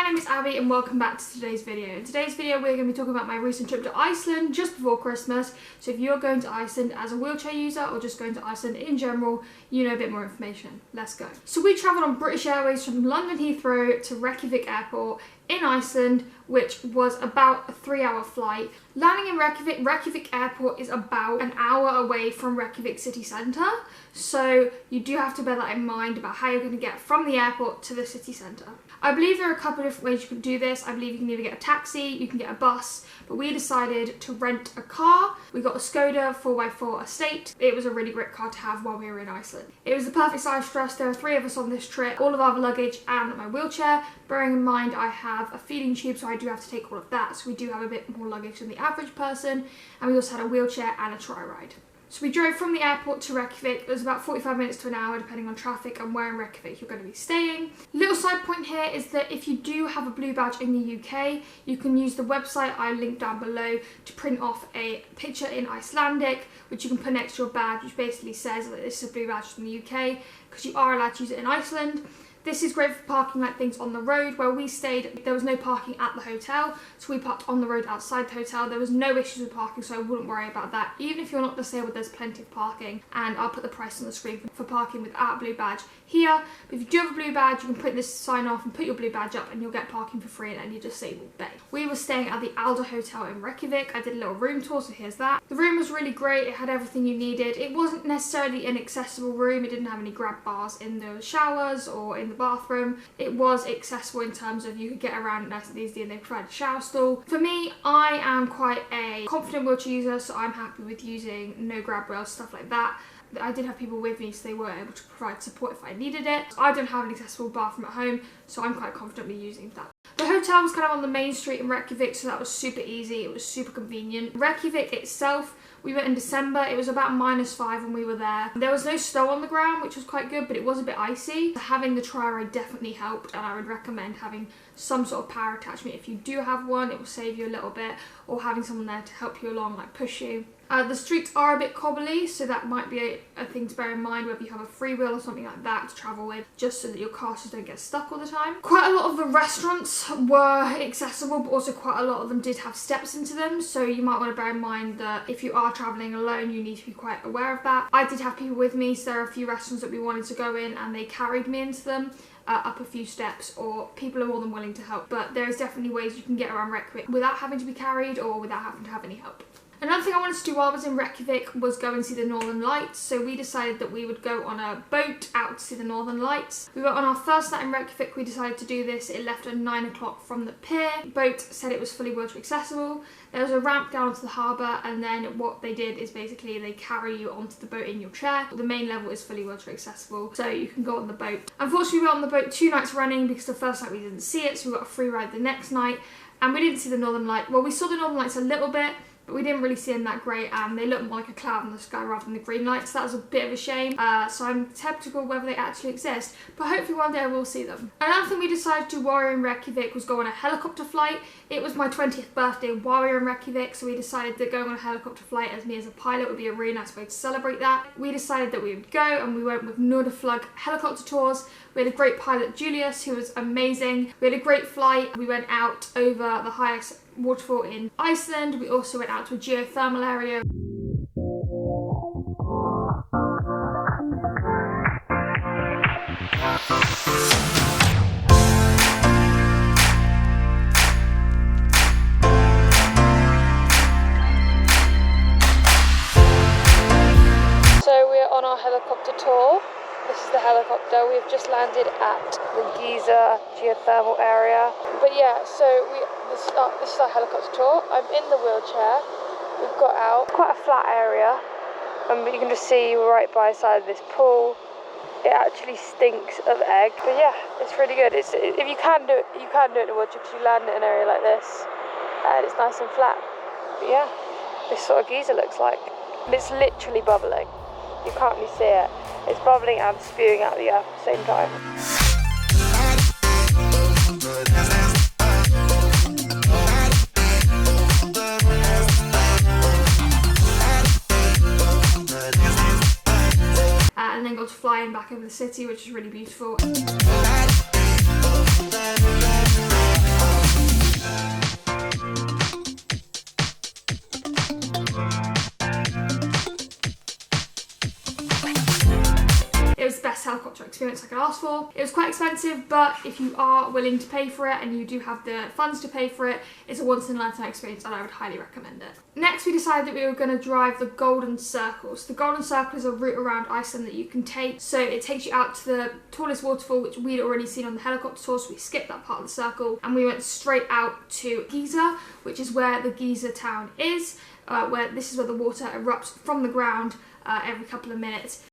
name is Abby and welcome back to today's video. In today's video we're going to be talking about my recent trip to Iceland just before Christmas. So if you're going to Iceland as a wheelchair user or just going to Iceland in general, you know a bit more information. Let's go. So we travelled on British Airways from London Heathrow to Reykjavik Airport in Iceland, which was about a 3-hour flight. Landing in Reykjavik Airport is about an hour away from Reykjavik city centre, so you do have to bear that in mind about how you're going to get from the airport to the city centre. I believe there are a couple of different ways you can do this. I believe you can either get a taxi, you can get a bus, but we decided to rent a car. We got a Skoda 4x4 Estate. It was a really great car to have while we were in Iceland. It was the perfect size for us. There are 3 of us on this trip, all of our luggage and my wheelchair. Bearing in mind I have a feeding tube, so I do have to take all of that, so we do have a bit more luggage than the average person, and we also had a wheelchair and a tri-ride. So we drove from the airport to Reykjavik. It was about 45 minutes to an hour depending on traffic and where in Reykjavik you're going to be staying. Little side point here is that if you do have a blue badge in the UK, you can use the website I linked down below to print off a picture in Icelandic, which you can put next to your badge, which basically says that this is a blue badge from the UK, because you are allowed to use it in Iceland. This is great for parking like things on the road. Where we stayed, there was no parking at the hotel, so we parked on the road outside the hotel. There was no issues with parking, so I wouldn't worry about that. Even if you're not disabled, there's plenty of parking, and I'll put the price on the screen for parking without a blue badge here. But if you do have a blue badge, you can print this sign off and put your blue badge up, and you'll get parking for free in any disabled bay. We were staying at the Alda hotel in Reykjavik. I did a little room tour, so here's that. The room was really great. It had everything you needed. It wasn't necessarily an accessible room. It didn't have any grab bars in the showers or in the bathroom. It was accessible in terms of you could get around nice and easy, and they provided a shower stall. For me, I am quite a confident wheelchair user, so I'm happy with using no grab rails, stuff like that. I did have people with me, so they were able to provide support if I needed it. I don't have an accessible bathroom at home, so I'm quite confidently using that. The hotel was kind of on the main street in Reykjavik, so that was super easy. It was super convenient. Reykjavik itself, we went in December. It was about -5 when we were there. There was no snow on the ground, which was quite good, but it was a bit icy. Having the tri-ride definitely helped, and I would recommend having some sort of power attachment. If you do have one, it will save you a little bit, or having someone there to help you along, like push you. The streets are a bit cobbly, so that might be a thing to bear in mind, whether you have a freewheel or something like that to travel with, just so that your cars don't get stuck all the time. Quite a lot of the restaurants were accessible, but also quite a lot of them did have steps into them, so you might want to bear in mind that if you are travelling alone, you need to be quite aware of that. I did have people with me, so there are a few restaurants that we wanted to go in, and they carried me into them. Up a few steps, or people are more than willing to help, but there's definitely ways you can get around Reykjavik without having to be carried or without having to have any help. Another thing I wanted to do while I was in Reykjavik was go and see the Northern Lights, so we decided that we would go on a boat out to see the Northern Lights. We were on our first night in Reykjavik. We decided to do this. It left at 9 o'clock from the pier. The boat said it was fully wheelchair accessible. There was a ramp down to the harbour, and then what they did is basically they carry you onto the boat in your chair. The main level is fully wheelchair accessible, so you can go on the boat. Unfortunately, we were on the boat 2 nights running because the first night we didn't see it, so we got a free ride the next night, and we didn't see the Northern Light. Well, we saw the Northern Lights a little bit, but we didn't really see them that great, and they looked more like a cloud in the sky rather than the green lights. So that was a bit of a shame, so I'm skeptical whether they actually exist, but hopefully one day I will see them. Another thing we decided to do while we were in Reykjavik was go on a helicopter flight. It was my 20th birthday while we were in Reykjavik, so we decided that going on a helicopter flight as me as a pilot would be a really nice way to celebrate that. We decided that we would go, and we went with Norderflug helicopter tours. We had a great pilot, Julius, who was amazing. We had a great flight. We went out over the highest waterfall in Iceland. We also went out to a geothermal area. So we're on our helicopter tour. This is the helicopter. We've just landed at the Giza geothermal area. But yeah, so this is our helicopter tour. I'm in the wheelchair. We've got out quite a flat area, but you can just see we're right by the side of this pool. It actually stinks of egg, but yeah, it's really good. If you can do it, you can do it in a wheelchair because you land in an area like this, and it's nice and flat. But yeah, this is what a Giza looks like, and it's literally bubbling. You can't really see it. It's bubbling and spewing out the earth at the same time. And then got to fly in back over the city, which is really beautiful. helicopter experience I could ask for. It was quite expensive, but if you are willing to pay for it and you do have the funds to pay for it, it's a once in a lifetime experience and I would highly recommend it. Next, we decided that we were going to drive the Golden Circle. So the Golden Circle is a route around Iceland that you can take. So it takes you out to the tallest waterfall, which we'd already seen on the helicopter tour, so we skipped that part of the circle and we went straight out to Giza, which is where the Giza town is, where this is where the water erupts from the ground every couple of minutes.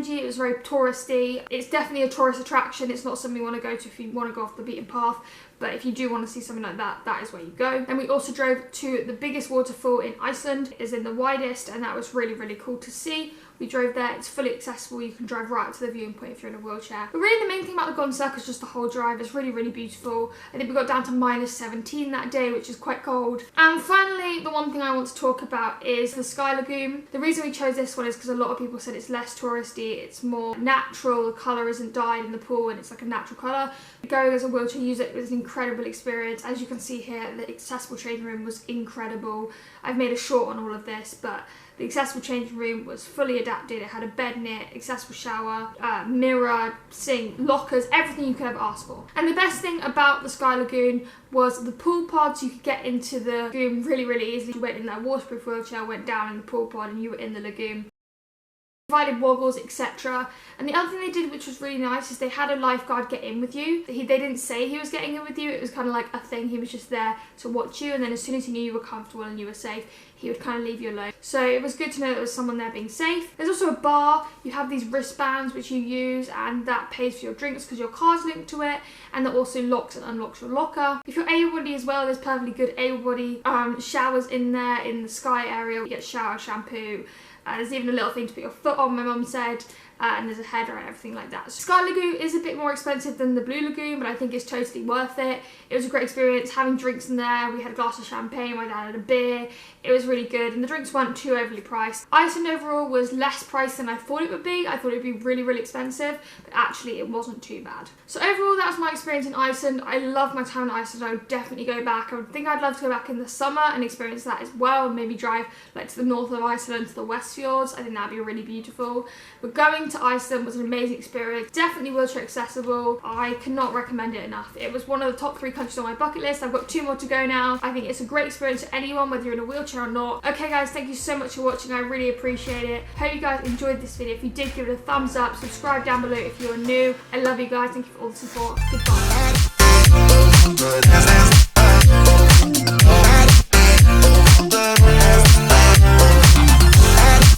It was very touristy. It's definitely a tourist attraction. It's not something you want to go to if you want to go off the beaten path, but if you do want to see something like that, that is where you go. And we also drove to the biggest waterfall in Iceland. It is in the widest, and that was really, really cool to see. We drove there. It's fully accessible. You can drive right up to the viewing point if you're in a wheelchair. But really the main thing about the Golden Circle is just the whole drive. It's really, really beautiful. I think we got down to -17 that day, which is quite cold. And finally, the one thing I want to talk about is the Sky Lagoon. The reason we chose this one is because a lot of people said it's less touristy, it's more natural, the colour isn't dyed in the pool and it's like a natural colour. Going as a wheelchair user, it was an incredible experience. As you can see here, the accessible changing room was incredible. I've made a short on all of this, but the accessible changing room was fully adapted. It had a bed in it, accessible shower, mirror, sink, lockers, everything you could ever ask for. And the best thing about the Sky Lagoon was the pool pods. You could get into the lagoon really, really easily. You went in that waterproof wheelchair, went down in the pool pod and you were in the lagoon. Provided woggles, etc. And the other thing they did, which was really nice, is they had a lifeguard get in with you. They didn't say he was getting in with you, it was kind of like a thing. He was just there to watch you, and then as soon as he knew you were comfortable and you were safe, he would kind of leave you alone. So it was good to know that there was someone there being safe. There's also a bar. You have these wristbands which you use, and that pays for your drinks because your car's linked to it, and that also locks and unlocks your locker. If you're able-bodied as well, there's perfectly good able-body showers in there in the Sky area. You get shower, shampoo. There's even a little thing to put your foot on, my mum said, and there's a header and everything like that. So Sky Lagoon is a bit more expensive than the Blue Lagoon, but I think it's totally worth it. It was a great experience having drinks in there. We had a glass of champagne, my dad had a beer. It was really good, and the drinks weren't too overly priced. Iceland overall was less priced than I thought it would be. I thought it would be really, really expensive, but actually it wasn't too bad. So overall, that was my experience in Iceland. I love my time in Iceland. I would definitely go back. I would think I'd love to go back in the summer and experience that as well, and maybe drive like to the north of Iceland, to the West Fjords. I think that'd be really beautiful. But going to Iceland was an amazing experience. Definitely wheelchair accessible. I cannot recommend it enough. It was one of the top 3 countries on my bucket list. I've got 2 more to go now. I think it's a great experience for anyone, whether you're in a wheelchair or not. Okay guys, thank you so much for watching. I really appreciate it. Hope you guys enjoyed this video. If you did, give it a thumbs up. Subscribe down below if you're new. I love you guys. Thank you for all the support. Goodbye.